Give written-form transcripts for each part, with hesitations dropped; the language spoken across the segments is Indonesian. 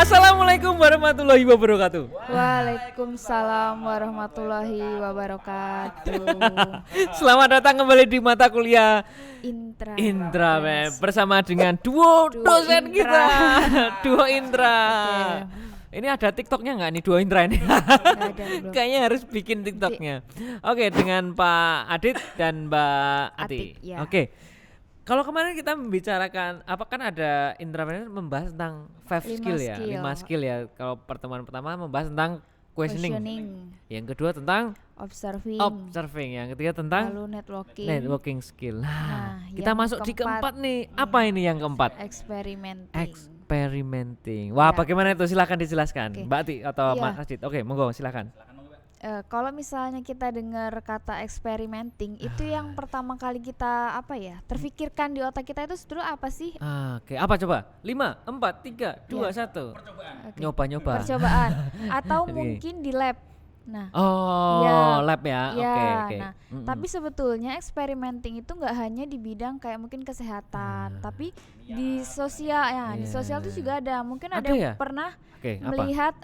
Assalamualaikum warahmatullahi wabarakatuh. Waalaikumsalam warahmatullahi wabarakatuh. Selamat datang kembali di mata kuliah Intra bersama dengan duo dosen Intra. kita, duo Intra. Oke. Ini ada TikToknya nggak nih duo Intra ini? Nggak ada, belum. Kayaknya harus bikin TikToknya. Oke, dengan Pak Adit dan Mbak Ati. Atik, ya. Oke. Kalau kemarin kita membicarakan apa kan ada intravenous membahas tentang 5 skill ya, 5 skill ya. Kalau pertemuan pertama membahas tentang questioning. Yang kedua tentang observing. Yang ketiga tentang lalu networking skill. Nah, kita yang masuk di keempat nih. Apa ini yang keempat? Experimenting. Wah, Ya. bagaimana itu? Silakan dijelaskan, Oke. Mbak Ati atau Iya. Mas Adit. Oke, monggo silakan. Kalau misalnya kita dengar kata experimenting, itu yang pertama kali kita terfikirkan di otak kita itu sebetulnya apa sih? Oke, apa coba? 5, 4, 3, 2, 1. Oke. Nyoba-nyoba. Percobaan atau Oke. mungkin di lab. Nah, Oh, Ya. lab ya. Ya, Oke. nah, tapi sebetulnya experimenting itu nggak hanya di bidang kayak mungkin kesehatan, tapi di sosial ya, di sosial itu juga ada. Mungkin ada Ada yang ya? pernah Oke, apa? melihat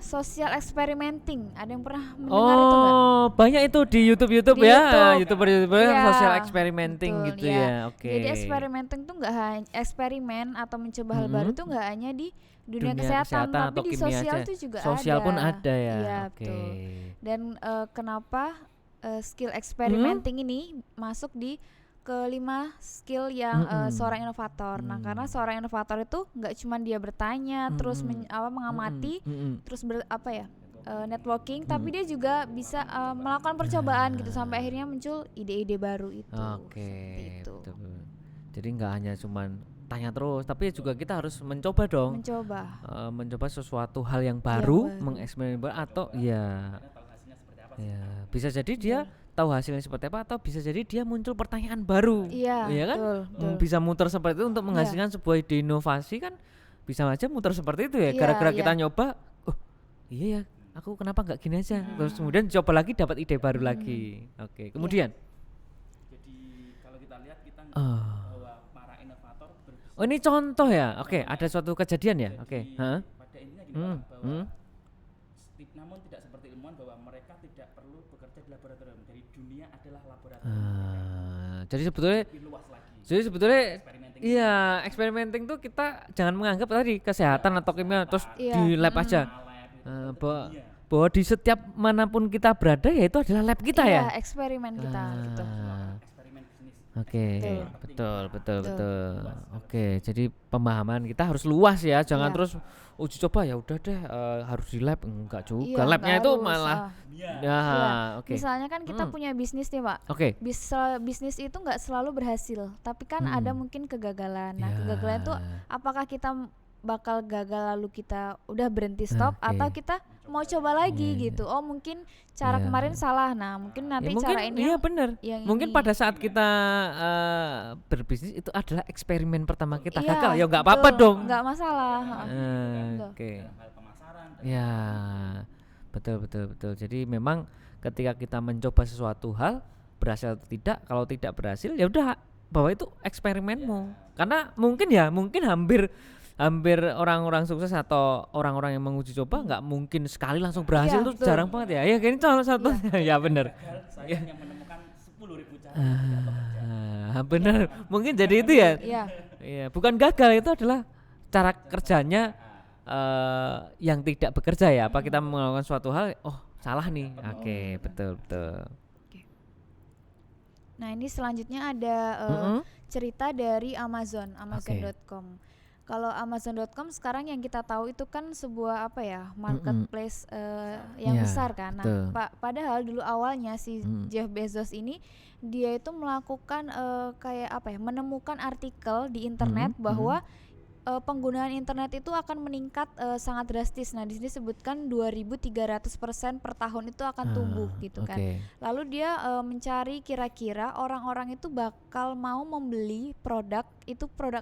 social experimenting. Ada yang pernah mendengar itu nggak? Oh, banyak itu di YouTube Di ya. YouTube. YouTuber Iya, social experimenting betul, gitu ya. ya. Oke. Jadi experimenting tuh nggak hanya eksperimen atau mencoba hal baru tuh nggak hanya di dunia kesehatan, tapi atau di kimia sosial aja. tuh juga Sosial ada. pun ada ya. Iya, Oke. betul. Dan kenapa skill experimenting ini masuk di kelima skill yang seorang inovator. Nah, karena seorang inovator itu nggak cuma dia bertanya, terus mengamati, terus networking, tapi dia juga bisa melakukan percobaan gitu sampai akhirnya muncul ide-ide baru itu. Oke. Seperti itu. Betul. Jadi nggak hanya cuman tanya terus, tapi juga kita harus mencoba dong. Mencoba sesuatu hal yang baru, mengeksperimen atau ya bisa jadi dia tahu hasilnya seperti apa, atau bisa jadi dia muncul pertanyaan baru. Iya, ya kan? betul. Bisa muter seperti itu untuk menghasilkan sebuah ide inovasi kan, bisa aja muter seperti itu ya. Iya, Gara-gara iya. kita nyoba, oh iya ya, aku kenapa nggak gini aja? Terus kemudian coba lagi dapat ide baru lagi. Oke, kemudian. Jadi kalau kita lihat kita bahwa para inovator Oh, ini contoh ya. Oke, ada suatu kejadian ya. Oke. pada intinya gini Pak, bahwa namun tidak seperti ilmuwan bahwa mereka tidak perlu bekerja di laboratorium. Jadi dunia adalah laboratorium. Jadi sebetulnya Lebih luas lagi. Jadi sebetulnya Experimenting. iya, experimenting tuh kita jangan menganggap tadi kesehatan atau kimia terus di lab aja. Bahwa di setiap manapun kita berada ya itu adalah lab kita ya. Iya, eksperimen kita gitu. Eksperimen bisnis. Oke, Betul. betul. Oke, jadi pemahaman kita harus luas ya, jangan Iya. terus uji coba ya udah deh harus di lab, enggak juga. Iya, Labnya nggak itu harus, malah Iya. ya, Iya. oke. Misalnya kan kita punya bisnis nih, Pak. Oke. Bisnis itu nggak selalu berhasil, tapi kan ada mungkin kegagalan. Nah, Ya. kegagalan itu apakah kita bakal gagal lalu kita udah berhenti stop atau kita mau coba lagi gitu. Oh, mungkin cara kemarin salah. Nah, mungkin nanti cara ini iya benar. yang Mungkin ini. pada saat kita berbisnis itu adalah eksperimen pertama kita Iya, gagal ya nggak apa-apa betul, dong. nggak masalah. Betul. Oke. Hal pemasaran. Ya, betul. Jadi memang ketika kita mencoba sesuatu hal berhasil atau tidak, kalau tidak berhasil ya udah bahwa itu eksperimenmu. Karena mungkin hampir orang-orang sukses atau orang-orang yang menguji coba nggak mungkin sekali langsung berhasil, Iya, tuh betul. jarang banget ya. Ya kayaknya salah satunya ya benar. Saya yang menemukan 10.000 cara. Benar. Mungkin jadi itu ya. Iya. Iya, bukan gagal, itu adalah cara kerjanya yang tidak bekerja ya. Apa kita melakukan suatu hal, oh salah nih. Oke, betul. Nah, ini selanjutnya ada cerita dari Amazon.com. Kalau Amazon.com sekarang yang kita tahu itu kan sebuah marketplace yang Ya, besar kan. Nah, betul. padahal dulu awalnya si Jeff Bezos ini dia itu melakukan menemukan artikel di internet bahwa penggunaan internet itu akan meningkat sangat drastis. Nah, di sini disebutkan 2.300% per tahun itu akan tumbuh gitu kan. Lalu dia mencari kira-kira orang-orang itu bakal mau membeli produk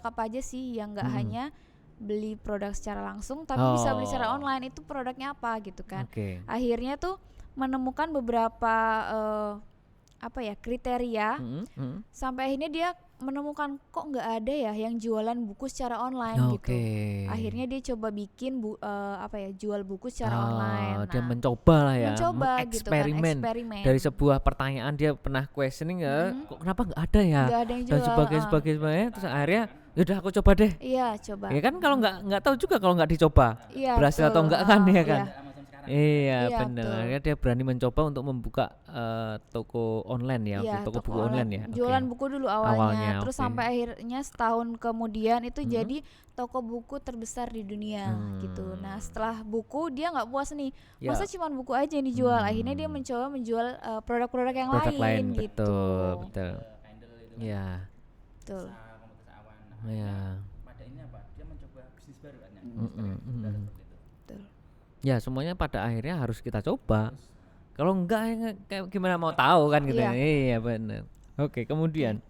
apa aja sih yang nggak hanya beli produk secara langsung tapi bisa beli secara online, itu produknya apa gitu kan. Akhirnya tuh menemukan beberapa kriteria sampai akhirnya dia menemukan kok nggak ada ya yang jualan buku secara online gitu. Akhirnya dia coba bikin jual buku secara online. Dia mencoba lah ya, mencoba gitu kan, eksperimen dari sebuah pertanyaan dia pernah questioning ya, kok kenapa nggak ada ya, nggak ada yang dan jual, sebagainya, terus akhirnya yaudah aku coba deh. Iya, coba. Ya kan kalau nggak tahu juga kalau nggak dicoba berhasil atau enggak kan ya kan. Iya benar. Akhirnya dia berani mencoba untuk membuka toko online ya, toko buku online ya. Jualan buku dulu awalnya terus sampai akhirnya setahun kemudian itu jadi toko buku terbesar di dunia gitu. Nah setelah buku dia nggak puas nih, masa cuma buku aja yang dijual. Akhirnya dia mencoba menjual produk-produk yang lain gitu. Betul. Iya. Betul. Ya. Pada ini apa? Dia mencoba bisnis baru kan. Betul. Ya semuanya pada akhirnya harus kita coba. Kalau enggak kayak gimana mau tahu kan gitu. Iya benar. Oke, kemudian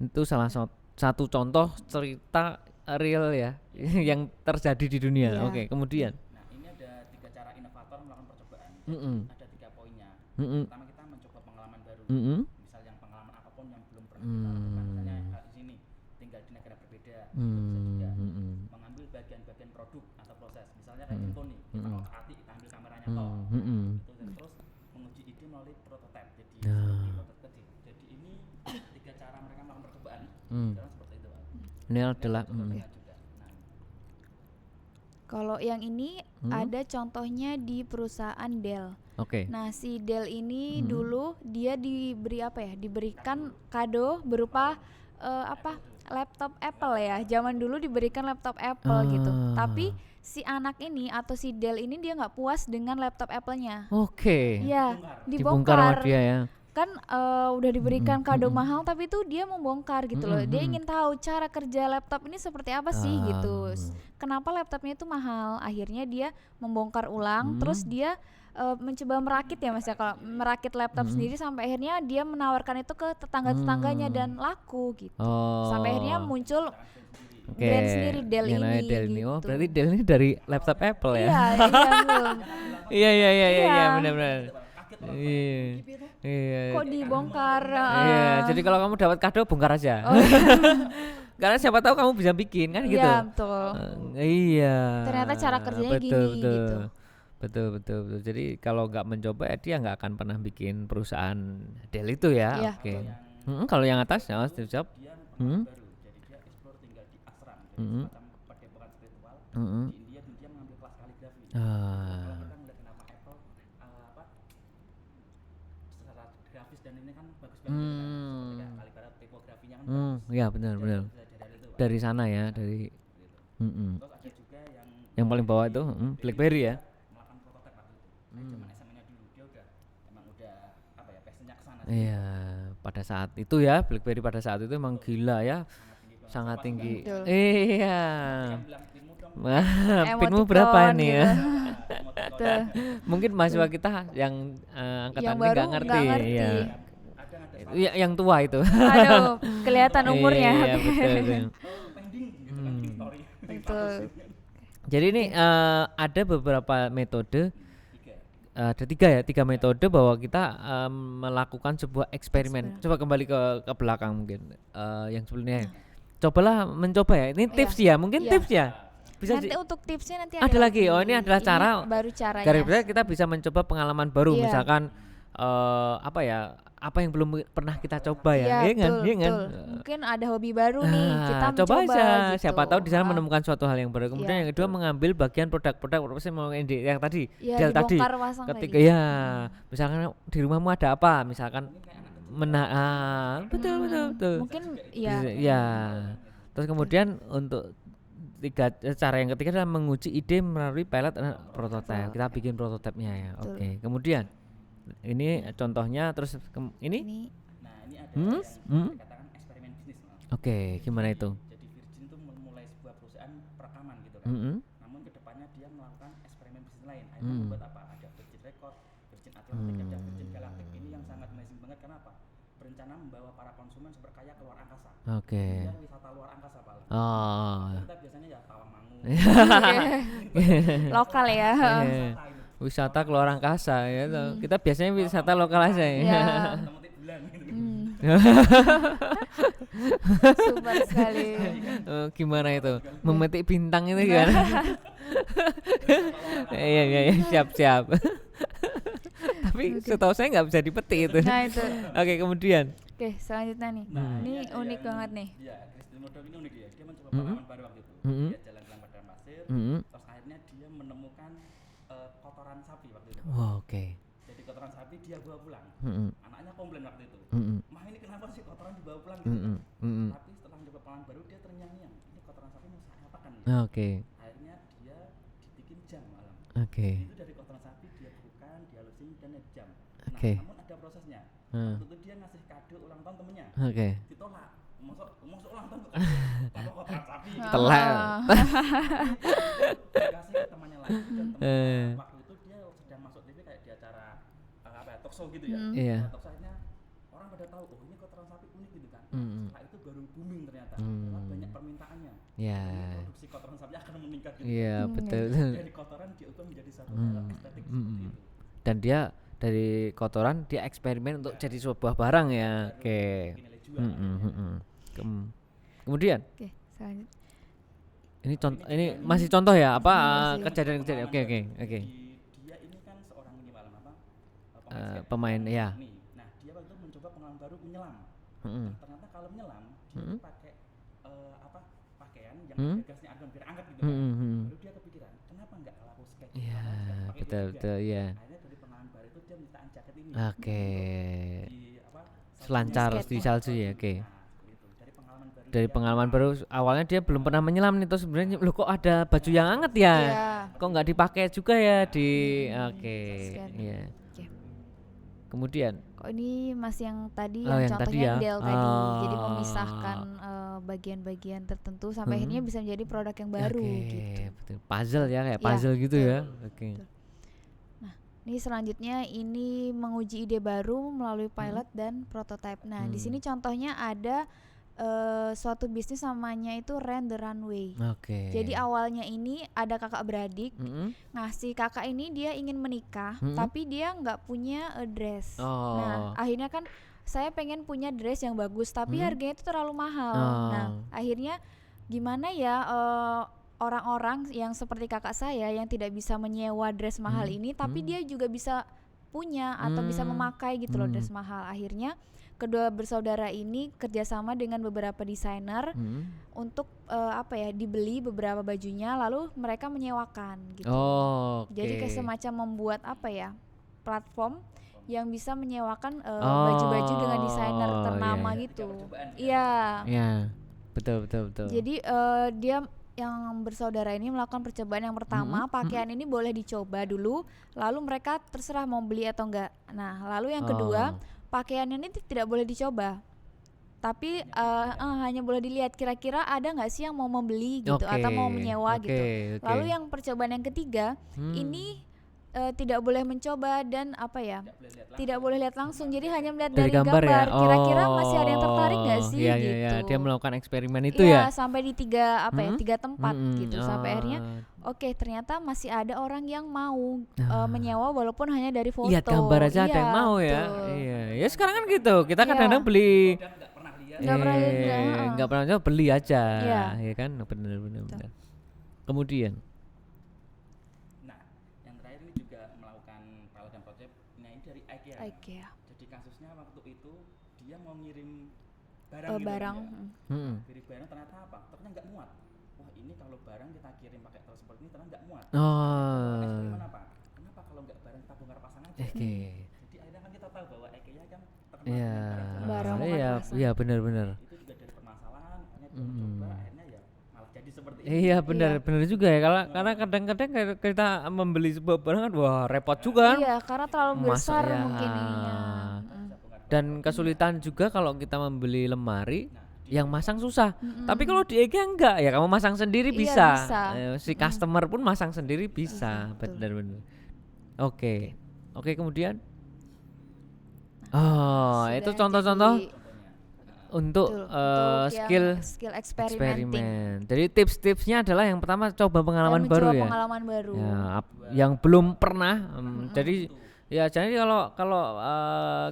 itu salah satu contoh cerita real ya yang terjadi di dunia. Oke, kemudian. Nah ini ada 3 cara inovator melakukan percobaan. Ada 3 poinnya. Pertama kita mencoba pengalaman baru. Misal yang pengalaman apapun yang belum pernah kita lakukan. Misalnya di sini tinggal di negara berbeda. Bisa juga mengambil bagian-bagian produk atau proses. Misalnya kayak info nih, kita mau ke ATI, kita ambil kameranya toh. Terus menguji ide melalui prototipe. Jadi ini 3 cara mereka melakukan percobaan. Seperti itu. Ini adalah kalau yang ini ada contohnya di perusahaan Dell. Nah si Dell ini dulu dia diberikan kado berupa laptop Apple ya. Zaman dulu diberikan laptop Apple gitu. Tapi si anak ini atau si Dell ini dia nggak puas dengan laptop Apple-nya. Ya, dibongkar sama dia ya. Kan udah diberikan kado mahal tapi itu dia membongkar gitu loh. Dia ingin tahu cara kerja laptop ini seperti apa sih gitu. Kenapa laptopnya itu mahal? Akhirnya dia membongkar ulang, terus dia mencoba merakit ya Mas ya, kalau merakit laptop sendiri sampai akhirnya dia menawarkan itu ke tetangga-tetangganya dan laku gitu. Sampai akhirnya muncul brand sendiri Dell ini gitu. Oh, berarti Dell ini dari laptop Apple ya? Iya benar-benar. Iya. Kok dibongkar? Iya, jadi kalau kamu dapat kado bongkar aja. Karena siapa tahu kamu bisa bikin kan gitu. Iya, betul. Iya. Ternyata cara kerjanya gini gitu. Betul. Jadi kalau nggak mencoba ya dia nggak akan pernah bikin perusahaan Dell itu ya. Oke. Kalau yang atas ya Steve Jobs. Dia baru. Jadi dia explore tinggal di ashram, jadi semacam padepokan spiritual di India, dan dia mengambil kelas kaligrafi. Kalau kita ngeliat kenapa Apple secara grafis dan ini kan bagus banget kan, kaligrafi tipografinya kan ya benar. Dari sana ya, dari Terus ada juga yang paling bawah itu BlackBerry ya. melakukan prototipe waktu itu. Zaman SMA-nya dulu dia emang udah passionnya kesana. Iya, pada saat itu ya BlackBerry pada saat itu emang gila ya, sangat tinggi. Iya. Pinmu berapa nih ya? Mungkin mahasiswa kita yang angkatan ini nggak ngerti. Ya. Yang tua itu. Aduh, kelihatan umurnya. Iya, betul. Jadi ini ada beberapa metode. Ada 3 metode bahwa kita melakukan sebuah eksperimen. Coba kembali ke belakang mungkin yang sebelumnya. Cobalah mencoba ya. Ini tips ya, mungkin tips ya. Bisa nanti untuk tipsnya nanti ada lagi. Oh ini adalah cara. Baru caranya. Gara-gara kita bisa mencoba pengalaman baru, misalkan apa yang belum pernah kita coba ya. Iya kan? Mungkin ada hobi baru nih, kita coba mencoba aja. Gitu. Siapa tahu di sana menemukan suatu hal yang baru. Kemudian yang kedua mengambil bagian produk-produk yang tadi, Dell tadi. Ketika gitu. Misalkan di rumahmu ada apa? Misalkan betul. Mungkin ya. Terus kemudian untuk cara yang ketiga adalah menguji ide melalui pilot dan prototipe. Kita bikin prototipenya ya. Oke. Kemudian ini contohnya, terus ini. Nah ini ada yang dikatakan eksperimen bisnis. Oke, gimana itu? Jadi Virgin itu memulai sebuah perusahaan perekaman gitu kan. Namun kedepannya dia melakukan eksperimen bisnis lain. Akhirnya membuat apa? Ada Virgin Record, Virgin Atlantic, ada Virgin Galactic. Ini yang sangat amazing banget. Kenapa? Berencana membawa para konsumen berkaya ke luar angkasa. Dia wisata luar angkasa Pak. Kita biasanya ya Tawangmangu. Lokal ya. Wisata ke luar angkasa ya. Kita biasanya wisata lokal aja ya. Super sekali. Gimana itu? Memetik bintang itu kan? Iya iya iya, siap. Tapi setahu saya nggak bisa dipetik itu. Nah itu. Oke, kemudian. Oke, selanjutnya nih. Ini unik banget nih. Ya, Christine Modok ini unik ya. Dia mencoba pengalaman baru waktu itu. Dia jalan-jalan padang pasir, terus akhirnya dia menemukan kotoran sapi waktu itu. Wow, oke. Jadi kotoran sapi dia bawa pulang. Anaknya komplain waktu itu. Mah ini kenapa sih kotoran dibawa pulang gitu kan? Tapi setelah mencoba pengalaman baru dia terngiang-ngiang. Ini kotoran sapi mau saya apakan ya? Oke. Akhirnya dia dibikin jam malam. Oke. Itu dari kotoran sapi dia bukan, dihalusin dan jam. Oke. Namun ada prosesnya. Waktu itu dia ngasih kado ulang tahun temennya. Oke. Ditolak. Masuk ulang tahun kalau kotoran sapi. Telat. Dikasih ke temannya lagi dan temannya waktu itu dia sedang masuk TV kayak di acara apa ya, talk show gitu ya. Iya. Talk show akhirnya orang pada tahu oh ini kotoran sapi unik gitu kan. Setelah itu baru booming ternyata. Karena banyak permintaannya. Ya. Produksi kotoran sapi akan meningkat gitu. Iya, betul. Dari kotoran diubah menjadi satu hal estetik seperti itu. Dan dia dari kotoran dia eksperimen untuk jadi sebuah barang ya. Oke. Nilai jual. Kemudian Oke, selanjutnya. ini contoh, ini masih contoh ya apa Masih. kejadian-kejadian. Oke. Dia ini kan seorang ini malam apa? Pemain ya. Nih. Nah, dia waktu itu mencoba pengalaman baru menyelam. Mm-mm. Nah, ternyata kalau menyelam dia pakai pakaian yang ada gasnya argon biar angkat gitu kan. Baru dia kepikiran, kenapa enggak laku skate? Iya, Pakai itu betul juga. ya. Akhirnya dari pengalaman baru itu dia mintaan jaket ini. Oke. Di apa? Selancar Skate. di salju ya. Oke. Nah, seperti itu. Dari pengalaman baru. Dari dia pengalaman baru awalnya dia belum pernah menyelam nih, terus sebenarnya loh kok ada baju yang hangat ya, Iya. kok nggak dipakai juga ya di oke Skate. iya. Oke. Kemudian Kok ini masih yang tadi Oh, yang contohnya tadi ya. Del tadi. Jadi Oh. memisahkan bagian-bagian tertentu sampai akhirnya bisa menjadi produk yang baru oke, gitu. betul. Puzzle ya kayak Iya, puzzle gitu betul, ya. Oke. betul. Ini selanjutnya ini menguji ide baru melalui pilot dan prototype. Nah, di sini contohnya ada suatu bisnis namanya itu Rent the Runway. Oke. Jadi awalnya ini ada kakak beradik. Mm-mm. Nah, si kakak ini dia ingin menikah, tapi dia nggak punya dress. Oh. Nah, akhirnya kan saya pengen punya dress yang bagus, tapi harganya itu terlalu mahal. Oh. Nah, akhirnya gimana ya orang-orang yang seperti kakak saya yang tidak bisa menyewa dress mahal ini, tapi dia juga bisa punya atau bisa memakai gitu loh dress mahal. Akhirnya kedua bersaudara ini kerjasama dengan beberapa desainer untuk apa ya dibeli beberapa bajunya, lalu mereka menyewakan gitu. Oh, oke. Jadi kayak semacam membuat apa ya platform yang bisa menyewakan Oh, baju-baju dengan desainer ternama iya. gitu. Iya. Ya, betul. Jadi dia yang bersaudara ini melakukan percobaan yang pertama, pakaian ini boleh dicoba dulu, lalu mereka terserah mau beli atau enggak. Nah, lalu yang kedua, pakaian ini tidak boleh dicoba, tapi hanya boleh dilihat kira-kira ada nggak sih yang mau membeli gitu atau mau menyewa gitu. Lalu yang percobaan yang ketiga ini tidak boleh mencoba dan apa ya tidak boleh lihat langsung, jadi hanya melihat dari gambar ya? Kira-kira masih ada yang tertarik nggak sih Iya, gitu. iya, dia melakukan eksperimen itu Iya, ya. sampai di tiga tempat gitu sampai akhirnya oke, ternyata masih ada orang yang mau menyewa walaupun hanya dari foto. Lihat gambar aja ada yang mau ya. betul. Iya, ya sekarang kan gitu. Kita Iya. kadang-kadang beli Dan nggak pernah lihat. Nggak pernah lihat, nggak pernah coba, beli aja. Iya. Ya kan, benar. Kemudian Nah, yang terakhir ini juga melakukan pilot dan project. Nah, ini dari IKEA. IKEA. Jadi kasusnya waktu itu dia mau ngirim barang gitu Barang. kan ya. Mm-mm. Kirim barang ternyata apa? Ternyata nggak muat. Wah, ini kalau barang kita kirim pakai truk seperti ini ternyata nggak muat. Eksperimen apa? Kenapa kalau nggak barang kita bongkar pasang aja? Oke. Jadi akhirnya kan kita tahu bahwa IKEA kan terkenal Iya. dengan Barang barang bongkar Iya, pasang. iya benar. itu juga dari permasalahan, akhirnya dia mencoba, akhirnya ya malah jadi seperti ini. Iya benar juga ya, karena kadang-kadang kayak kita membeli sebuah barang kan wah repot juga kan. Iya, karena terlalu besar Masuk, ya. mungkin ininya. Dan kesulitan juga kalau kita membeli lemari yang masang susah. Tapi kalau di IKEA enggak ya, kamu masang sendiri Iya, bisa. bisa. Si customer pun masang sendiri bisa. betul. Benar. Oke, kemudian oh, Sudah itu contoh-contoh jadi- untuk betul, untuk yang skill experimenting. eksperimen. Jadi tips-tipsnya adalah yang pertama coba pengalaman Dan baru mencoba ya. pengalaman baru. Ya, yang belum pernah. Jadi Ya, jadi kalau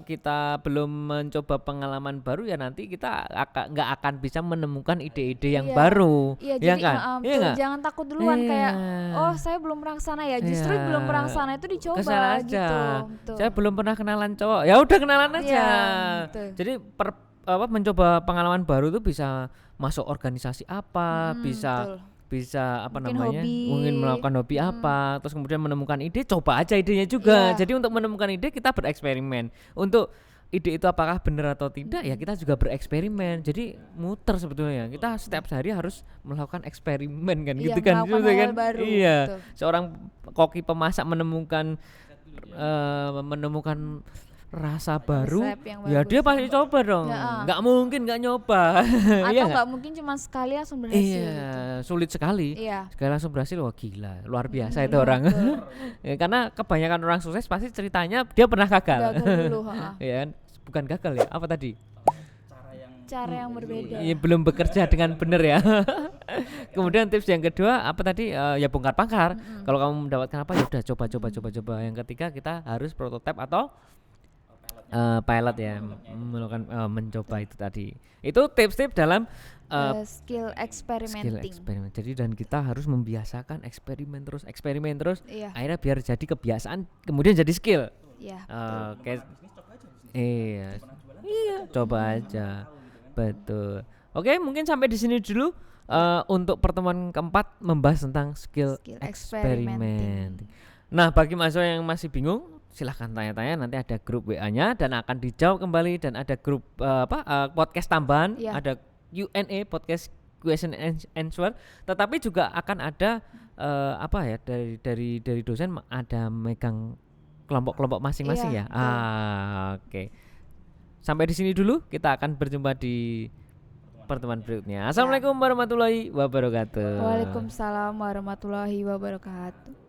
kita belum mencoba pengalaman baru ya nanti kita nggak akan bisa menemukan ide-ide yang Iya. baru, Iya, ya jadi kan? Iya betul, nggak? jangan takut duluan kayak Iya. oh saya belum pernah kesana ya, justru Iya. belum pernah kesana itu dicoba Kesana aja. gitu. Betul. Saya belum pernah kenalan cowok, ya udah kenalan aja. Iya, betul. Jadi mencoba pengalaman baru itu bisa masuk organisasi apa, bisa apa Mungkin namanya, hobi. mungkin melakukan hobi apa, terus kemudian menemukan ide, coba aja idenya juga. Iya. Jadi untuk menemukan ide kita bereksperimen. Untuk ide itu apakah benar atau tidak ya kita juga bereksperimen. Jadi muter sebetulnya. Kita setiap hari harus melakukan eksperimen kan, Iya, gitu kan, melakukan gitu hal kan? baru, Iya. betul. Seorang koki pemasak menemukan rasa baru, Resep yang ya bagus. dia pasti coba dong. Ya, Nggak mungkin nggak nyoba. Atau Iya nggak? nggak mungkin cuma sekali langsung berhasil Iya, gitu. sulit sekali. Iya. Sekali langsung berhasil, wah gila, luar biasa itu Iya, orang. betul. Ya, karena kebanyakan orang sukses pasti ceritanya dia pernah gagal. Gagal dulu, Ya kan? Bukan gagal ya, apa tadi? Cara yang berbeda. Iya, belum bekerja dengan benar ya. Kemudian tips yang kedua apa tadi? Ya bongkar pangkar. Kalau kamu mendapatkan apa ya udah coba. Yang ketiga kita harus prototipe atau pilot ya, melakukan mencoba itu tadi. Itu tips-tips dalam Skill skill experimenting. eksperimen. Jadi dan kita harus membiasakan eksperimen terus. Iya. Akhirnya biar jadi kebiasaan, kemudian jadi skill. Iya. Oke. Iya, coba aja. Betul. Oke, mungkin sampai di sini dulu untuk pertemuan keempat membahas tentang skill Skill eksperimen. experimenting. Nah, bagi mahasiswa yang masih bingung, silahkan tanya-tanya, nanti ada grup WA-nya dan akan dijawab kembali, dan ada grup podcast tambahan, Iya. ada Q&A, podcast question and answer, tetapi juga akan ada dari dosen ada megang kelompok-kelompok masing-masing Iya, ya. Oke. Sampai di sini dulu, kita akan berjumpa di pertemuan berikutnya. Assalamualaikum warahmatullahi wabarakatuh. Waalaikumsalam warahmatullahi wabarakatuh.